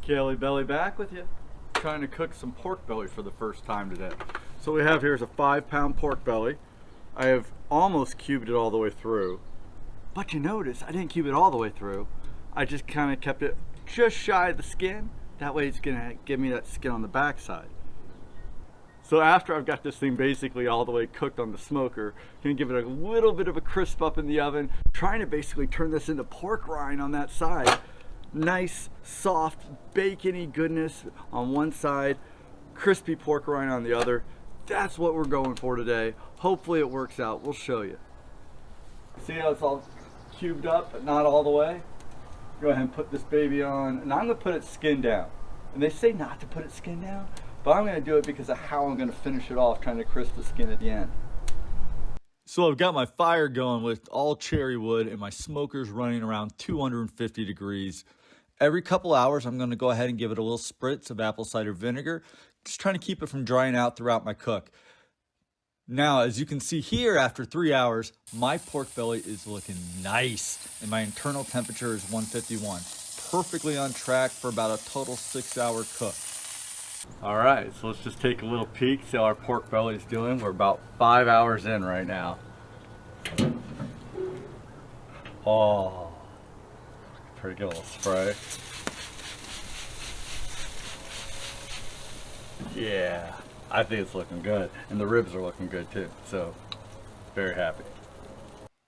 Kelly Belly back with you. Trying to cook some pork belly for the first time today. So what we have here is a 5-pound pork belly. I have almost cubed it all the way through. But you notice I didn't cube it all the way through. I just kind of kept it just shy of the skin. That way it's gonna give me that skin on the back side. So after I've got this thing basically all the way cooked on the smoker, gonna give it a little bit of a crisp up in the oven, trying to basically turn this into pork rind on that side. Nice, soft, bacony goodness on one side, crispy pork rind on the other. That's what we're going for today. Hopefully it works out. We'll show you. See how it's all cubed up, but not all the way? Go ahead and put this baby on, and I'm gonna put its skin down. And they say not to put its skin down, but I'm gonna do it because of how I'm gonna finish it off, trying to crisp the skin at the end. So I've got my fire going with all cherry wood and my smoker's running around 250 degrees. Every couple hours, I'm gonna go ahead and give it a little spritz of apple cider vinegar, just trying to keep it from drying out throughout my cook. Now, as you can see here, after 3 hours, my pork belly is looking nice and my internal temperature is 151. Perfectly on track for about a total 6-hour cook. All right, so let's just take a little peek, see how our pork belly is doing. We're about 5 hours in right now. Oh, pretty good little spray. Yeah, I think it's looking good. And the ribs are looking good too, so very happy.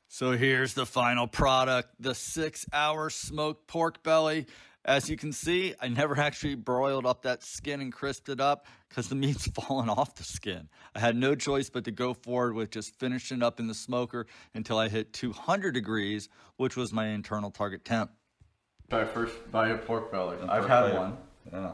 So here's the final product, the 6-hour smoked pork belly. As you can see, I never actually broiled up that skin and crisped it up because the meat's fallen off the skin. I had no choice but to go forward with just finishing it up in the smoker until I hit 200 degrees, which was my internal target temp. Try first bite of pork belly. I've had one. Yeah.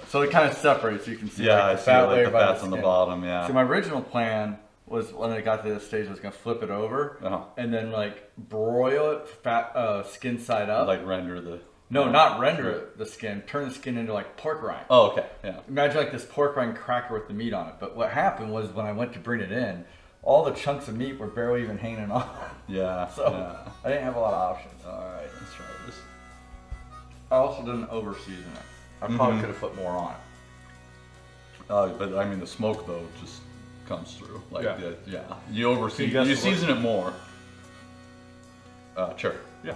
So it kind of separates, you can see. Yeah, like I see like the fat's on the bottom, yeah. So my original plan was when I got to this stage, I was gonna flip it over and then like broil it skin side up. Like render the... No, not render it, the skin. Turn the skin into like pork rind. Oh, okay, yeah. Imagine like this pork rind cracker with the meat on it. But what happened was when I went to bring it in, all the chunks of meat were barely even hanging on. Yeah, so yeah. I didn't have a lot of options. All right, let's try this. I also didn't over season it. I probably could have put more on it. But I mean, the smoke though just comes through. Like, yeah. You over season. You season it more. Sure. Yeah.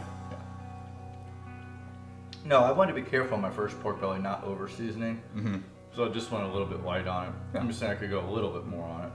No, I wanted to be careful on my first pork belly, not over seasoning. So I just went a little bit light on it. I'm just saying I could go a little bit more on it.